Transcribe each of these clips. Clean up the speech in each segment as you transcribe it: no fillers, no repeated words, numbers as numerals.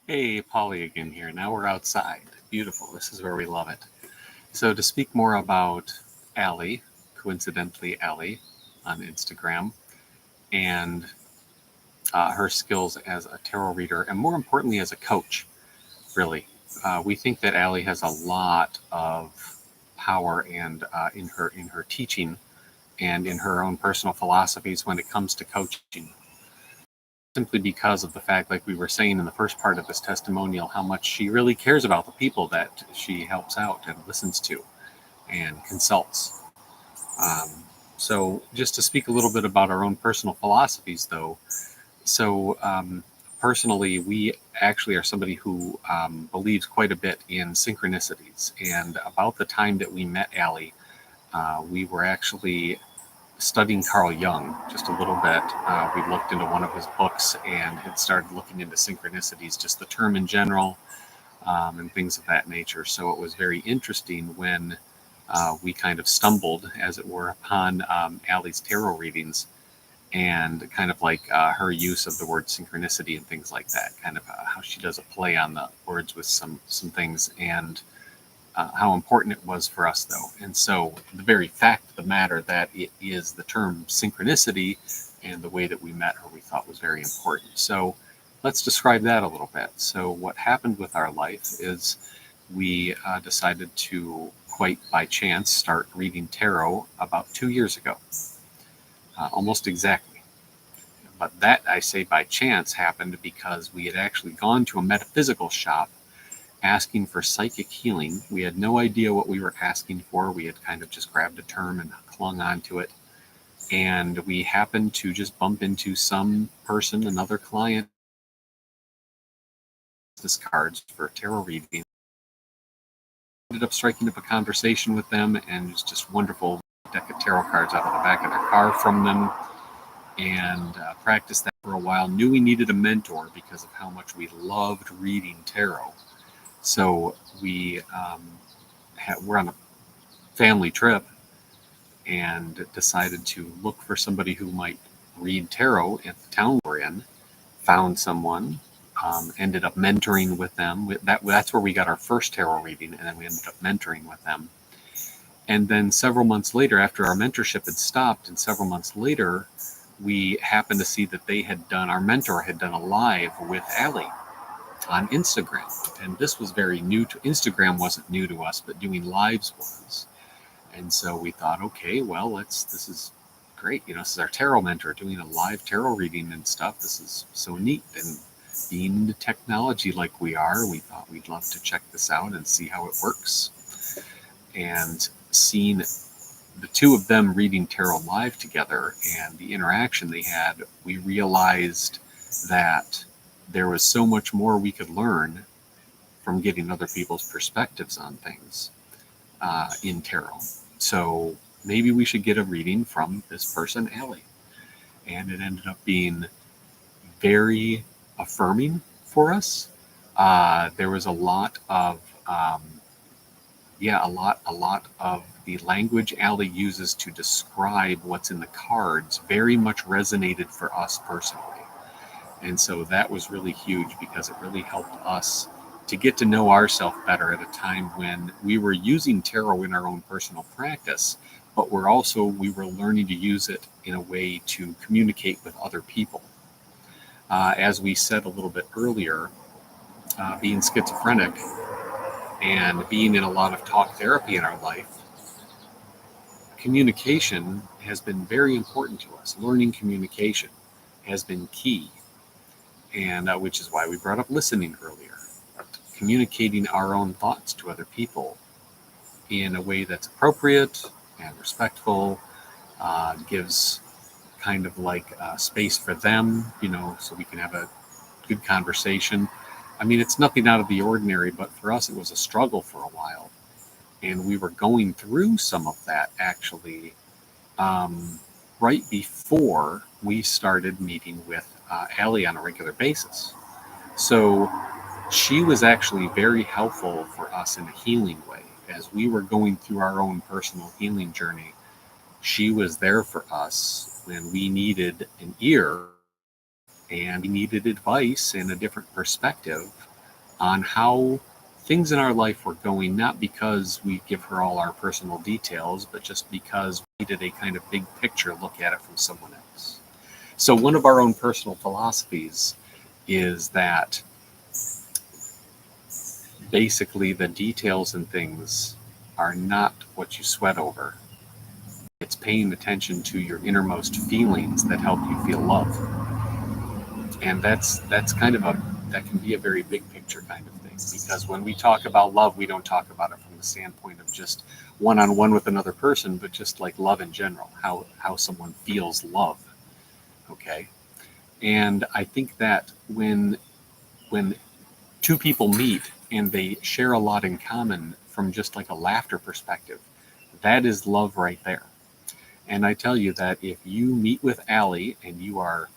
Hey, Polly again here. Now we're outside. Beautiful. This is where we love it. So, to speak more about Alli, coincidentally, Alli on Instagram, and her skills as a tarot reader, and more importantly, as a coach, really. We think that Alli has a lot of power and in her teaching and in her own personal philosophies when it comes to coaching. Simply because of the fact, like we were saying in the first part of this testimonial, how much she really cares about the people that she helps out and listens to and consults. Um, so, just to speak a little bit about our own personal philosophies, though, so personally, we actually are somebody who believes quite a bit in synchronicities. And about the time that we met Alli, we were actually studying Carl Jung just a little bit. We looked into one of his books and had started looking into synchronicities, just the term in general, and things of that nature. So it was very interesting when we kind of stumbled, as it were, upon Alli's tarot readings and kind of like her use of the word synchronicity and things like that, kind of how she does a play on the words with some things, and how important it was for us, though. And so the very fact of the matter that it is the term synchronicity and the way that we met her, we thought was very important. So let's describe that a little bit. So what happened with our life is we decided to, quite by chance, start reading tarot about 2 years ago, almost exactly. But that, I say by chance, happened because we had actually gone to a metaphysical shop asking for psychic healing. We had no idea what we were asking for. We had kind of just grabbed a term and clung onto it. And we happened to just bump into some person, another client, business cards for tarot reading. Ended up striking up a conversation with them, and it was just wonderful. Deck of tarot cards out of the back of their car from them, and practiced that for a while. Knew we needed a mentor because of how much we loved reading tarot. So we're on a family trip and decided to look for somebody who might read tarot at the town we're in. Found someone, ended up mentoring with them. That's where we got our first tarot reading, and then we ended up mentoring with them. And then several months later, after our mentorship had stopped, and several months later, we happened to see that our mentor had done a live with Alli on Instagram. And this was very new to Instagram, wasn't new to us, but doing lives was. And so we thought, okay, well, this is great. This is our tarot mentor doing a live tarot reading and stuff. This is so neat. And being into technology like we are, we thought we'd love to check this out and see how it works. And seeing the two of them reading tarot live together and the interaction they had, we realized that there was so much more we could learn from getting other people's perspectives on things in tarot. So maybe we should get a reading from this person, Alli. And it ended up being very affirming for us. There was a lot of a lot of the language Alli uses to describe what's in the cards very much resonated for us personally. And so that was really huge because it really helped us to get to know ourselves better at a time when we were using tarot in our own personal practice, but we were learning to use it in a way to communicate with other people. As we said a little bit earlier, being schizophrenic and being in a lot of talk therapy in our life, communication has been very important to us. Learning communication has been key, and which is why we brought up listening earlier. Communicating our own thoughts to other people in a way that's appropriate and respectful, gives kind of like space for them, so we can have a good conversation. I mean, it's nothing out of the ordinary, but for us, it was a struggle for a while. And we were going through some of that actually right before we started meeting with Alli on a regular basis. So she was actually very helpful for us in a healing way. As we were going through our own personal healing journey, she was there for us when we needed an ear and we needed advice and a different perspective. on how things in our life were going, not because we give her all our personal details, but just because we did a kind of big picture look at it from someone else. So one of our own personal philosophies is that basically the details and things are not what you sweat over. It's paying attention to your innermost feelings that help you feel love. And that's kind of that can be a very big picture kind of thing, because when we talk about love, we don't talk about it from the standpoint of just one-on-one with another person, but just like love in general, how someone feels love. Okay. And I think that when two people meet and they share a lot in common from just like a laughter perspective, that is love right there. And I tell you that if you meet with Alli and you are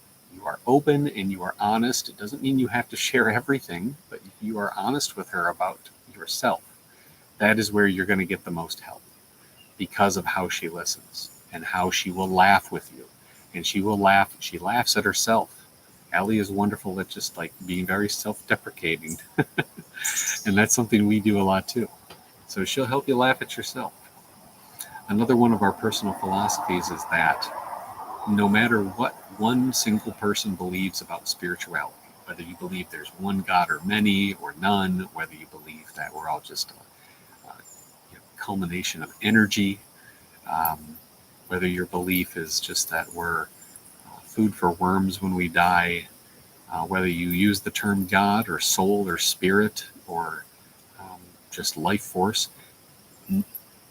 open and you are honest, it doesn't mean you have to share everything, but if you are honest with her about yourself, that is where you're going to get the most help, because of how she listens and how she will laugh with you. And she laughs at herself. Alli is wonderful at just like being very self-deprecating. And that's something we do a lot too. So she'll help you laugh at yourself. Another one of our personal philosophies is that no matter what one single person believes about spirituality, whether you believe there's one God or many or none, whether you believe that we're all just a culmination of energy, whether your belief is just that we're food for worms when we die, whether you use the term God or soul or spirit or just life force,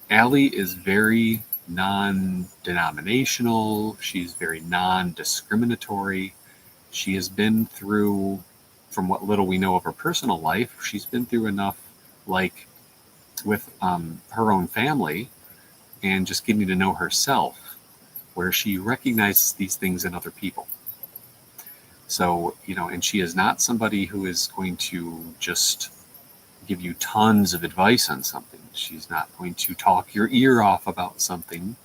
Alli is very non-denominational. She's very non-discriminatory. She has been through, from what little we know of her personal life, she's been through enough, like with her own family and just getting to know herself, where she recognizes these things in other people. So, and she is not somebody who is going to just give you tons of advice on something. She's not going to talk your ear off about something,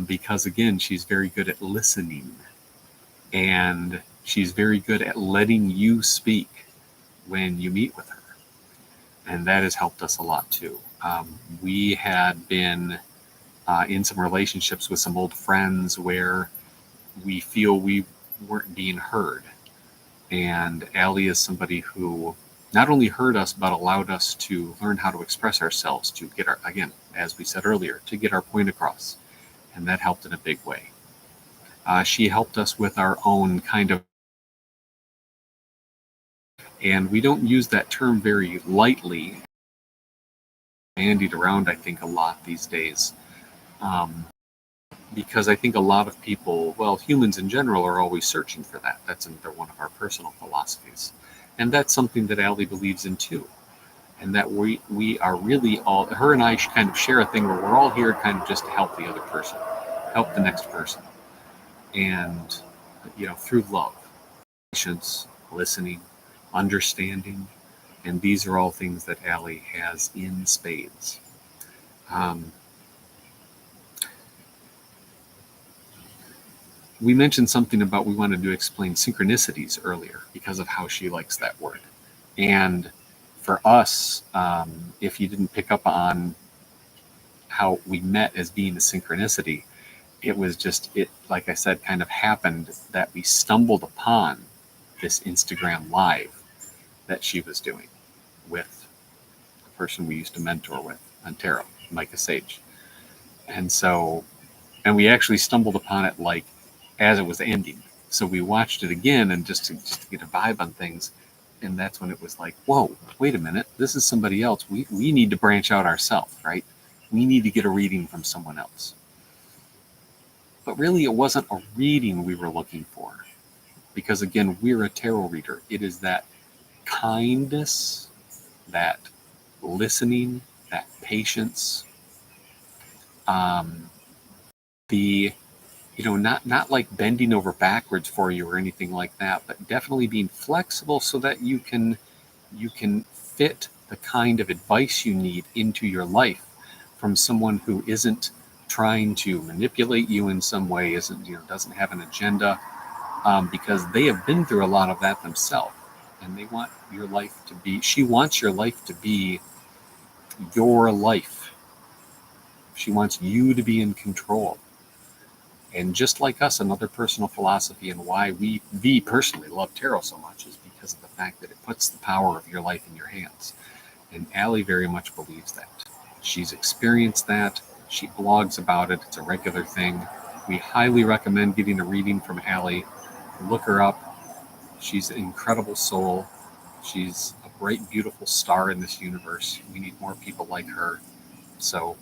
because again, she's very good at listening, and she's very good at letting you speak when you meet with her. And that has helped us a lot too. We had been in some relationships with some old friends where we feel we weren't being heard. And Alli is somebody who not only heard us, but allowed us to learn how to express ourselves, to get our, again, as we said earlier, to get our point across. And that helped in a big way. She helped us with our own kind of, and we don't use that term very lightly, bandied around, I think, a lot these days. Because I think a lot of people, well, humans in general, are always searching for that. That's another one of our personal philosophies. And that's something that Alli believes in too. And that we are really all, her and I kind of share a thing where we're all here kind of just to help the other person, help the next person. And, through love, patience, listening, understanding. And these are all things that Alli has in spades. We mentioned something about we wanted to explain synchronicities earlier because of how she likes that word. And for us, if you didn't pick up on how we met as being a synchronicity, it was just, like I said, kind of happened that we stumbled upon this Instagram live that she was doing with the person we used to mentor with, Antero, Micah Sage. And we actually stumbled upon it like as it was ending. So we watched it again and just to get a vibe on things. And that's when it was like, whoa, wait a minute. This is somebody else. We need to branch out ourselves, right? We need to get a reading from someone else. But really, it wasn't a reading we were looking for. Because again, we're a tarot reader. It is that kindness, that listening, that patience, not like bending over backwards for you or anything like that, but definitely being flexible so that you can fit the kind of advice you need into your life from someone who isn't trying to manipulate you in some way, doesn't have an agenda, because they have been through a lot of that themselves. and they want your life to be, she wants your life to be your life. She wants you to be in control. And just like us, another personal philosophy and why we personally love tarot so much is because of the fact that it puts the power of your life in your hands. And Alli very much believes that. She's experienced that. She blogs about it. It's a regular thing. We highly recommend getting a reading from Alli. Look her up. She's an incredible soul. She's a bright, beautiful star in this universe. We need more people like her. So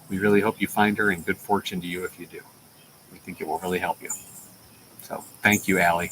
we really hope you find her, and good fortune to you if you do. We think it will really help you. So thank you, Alli.